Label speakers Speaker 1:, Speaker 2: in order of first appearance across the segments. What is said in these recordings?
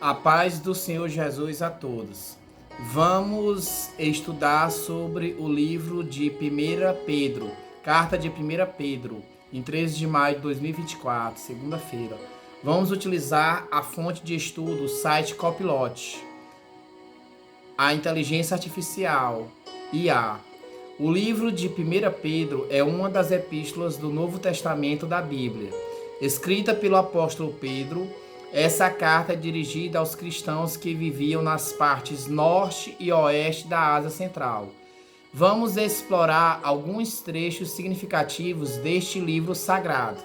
Speaker 1: A paz do Senhor Jesus a todos. Vamos estudar sobre o livro de 1 Pedro, carta de 1 Pedro, em 13 de maio de 2024, segunda-feira. Vamos utilizar a fonte de estudo, o site Copilot, a inteligência artificial, IA. O livro de 1 Pedro é uma das epístolas do Novo Testamento da Bíblia, escrita pelo apóstolo Pedro. Essa carta é dirigida aos cristãos que viviam nas partes norte e oeste da Ásia Central. Vamos explorar alguns trechos significativos deste livro sagrado.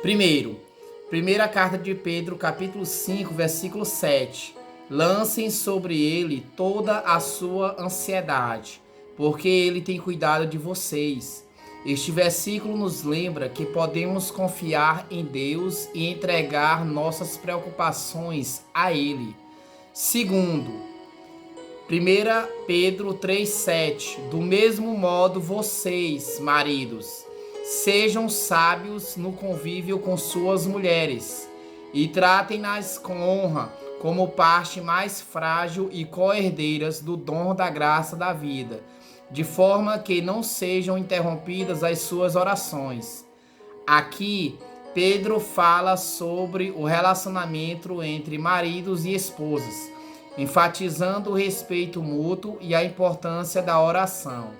Speaker 1: Primeiro, primeira carta de Pedro, capítulo 5, versículo 7. Lancem sobre ele toda a sua ansiedade, porque ele tem cuidado de vocês. Este versículo nos lembra que podemos confiar em Deus e entregar nossas preocupações a Ele. Segundo, 1 Pedro 3,7. Do mesmo modo, vocês, maridos, sejam sábios no convívio com suas mulheres e tratem-nas com honra, como parte mais frágil e co-herdeiras do dom da graça da vida, de forma que não sejam interrompidas as suas orações. Aqui, Pedro fala sobre o relacionamento entre maridos e esposas, enfatizando o respeito mútuo e a importância da oração.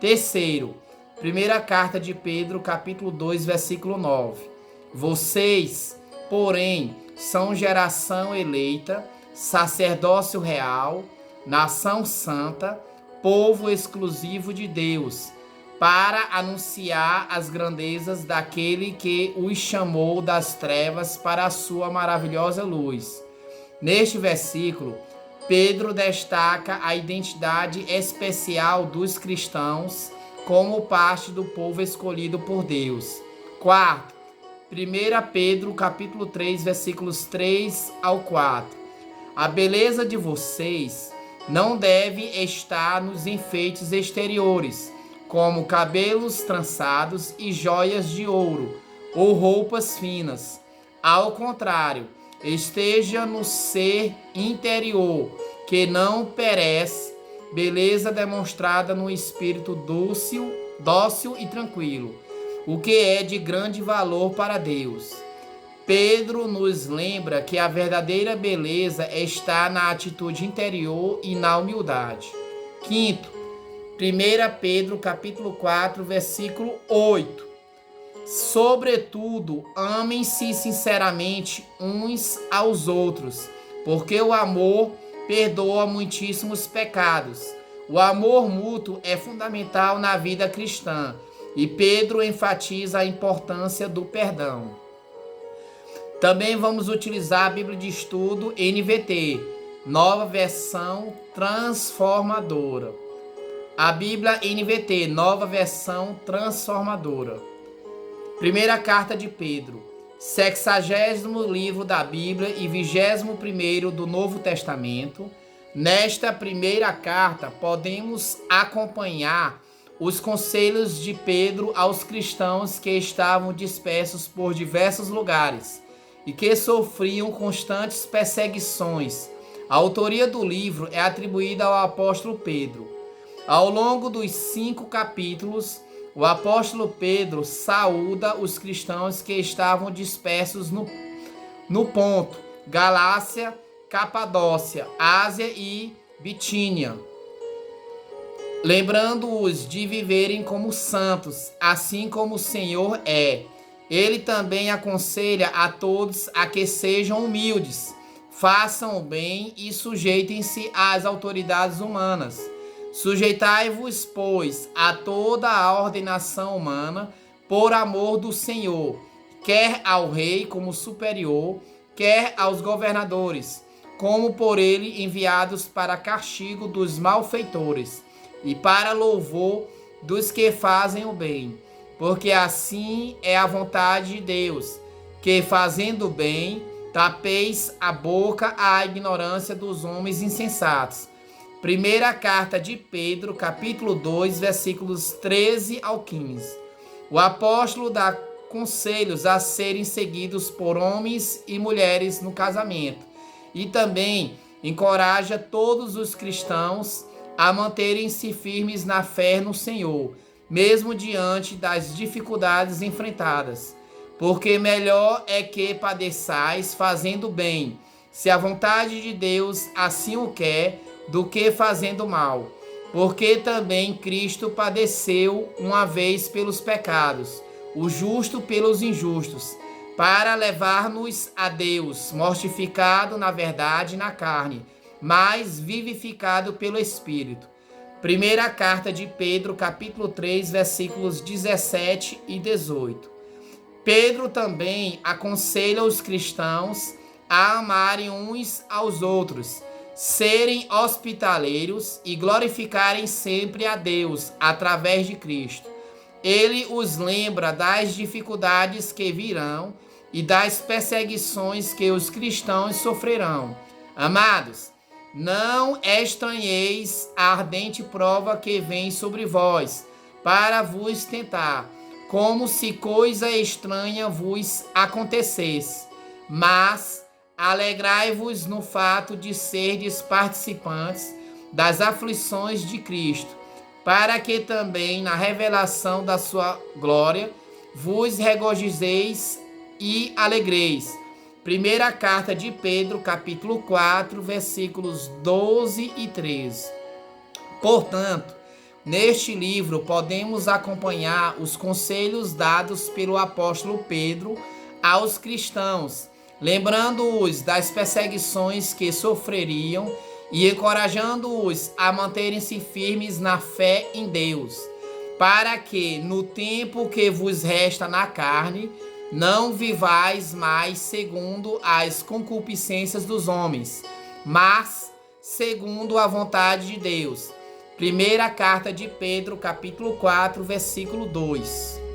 Speaker 1: Terceiro, primeira carta de Pedro, capítulo 2, versículo 9. Vocês, porém, são geração eleita, sacerdócio real, nação santa, povo exclusivo de Deus, para anunciar as grandezas daquele que os chamou das trevas para a sua maravilhosa luz. Neste versículo, Pedro destaca a identidade especial dos cristãos como parte do povo escolhido por Deus. Quarto, 1 Pedro capítulo 3, versículos 3 ao 4. A beleza de vocês não deve estar nos enfeites exteriores, como cabelos trançados e joias de ouro, ou roupas finas. Ao contrário, esteja no ser interior, que não perece, beleza demonstrada no espírito dócil e tranquilo, o que é de grande valor para Deus. Pedro nos lembra que a verdadeira beleza está na atitude interior e na humildade. Quinto, 1 Pedro capítulo 4, versículo 8. Sobretudo, amem-se sinceramente uns aos outros, porque o amor perdoa muitíssimos pecados. O amor mútuo é fundamental na vida cristã, e Pedro enfatiza a importância do perdão. Também vamos utilizar a Bíblia de Estudo NVT, Nova Versão Transformadora. A Bíblia NVT, Nova Versão Transformadora. Primeira Carta de Pedro, 60º livro da Bíblia e 21º do Novo Testamento. Nesta primeira carta, podemos acompanhar os conselhos de Pedro aos cristãos que estavam dispersos por diversos lugares e que sofriam constantes perseguições. A autoria do livro é atribuída ao apóstolo Pedro. Ao longo dos 5 capítulos, o apóstolo Pedro saúda os cristãos que estavam dispersos no Ponto, Galácia, Capadócia, Ásia e Bitínia, lembrando-os de viverem como santos, assim como o Senhor é. Ele também aconselha a todos a que sejam humildes, façam o bem e sujeitem-se às autoridades humanas. Sujeitai-vos, pois, a toda a ordenação humana, por amor do Senhor, quer ao rei como superior, quer aos governadores, como por ele enviados para castigo dos malfeitores e para louvor dos que fazem o bem. Porque assim é a vontade de Deus, que fazendo bem, tapeis a boca à ignorância dos homens insensatos. Primeira carta de Pedro, capítulo 2, versículos 13 ao 15. O apóstolo dá conselhos a serem seguidos por homens e mulheres no casamento, e também encoraja todos os cristãos a manterem-se firmes na fé no Senhor, mesmo diante das dificuldades enfrentadas. Porque melhor é que padeçais fazendo bem, se a vontade de Deus assim o quer, do que fazendo mal. Porque também Cristo padeceu uma vez pelos pecados, o justo pelos injustos, para levar-nos a Deus, mortificado na verdade na carne, mas vivificado pelo Espírito. Primeira carta de Pedro, capítulo 3, versículos 17 e 18. Pedro também aconselha os cristãos a amarem uns aos outros, serem hospitaleiros e glorificarem sempre a Deus através de Cristo. Ele os lembra das dificuldades que virão e das perseguições que os cristãos sofrerão. Amados, não estranheis a ardente prova que vem sobre vós, para vos tentar, como se coisa estranha vos acontecesse. Mas alegrai-vos no fato de serdes participantes das aflições de Cristo, para que também na revelação da sua glória vos regozijeis e alegreis. Primeira carta de Pedro, capítulo 4, versículos 12 e 13. Portanto, neste livro podemos acompanhar os conselhos dados pelo apóstolo Pedro aos cristãos, lembrando-os das perseguições que sofreriam e encorajando-os a manterem-se firmes na fé em Deus, para que, no tempo que vos resta na carne, não vivais mais segundo as concupiscências dos homens, mas segundo a vontade de Deus. Primeira carta de Pedro, capítulo 4, versículo 2.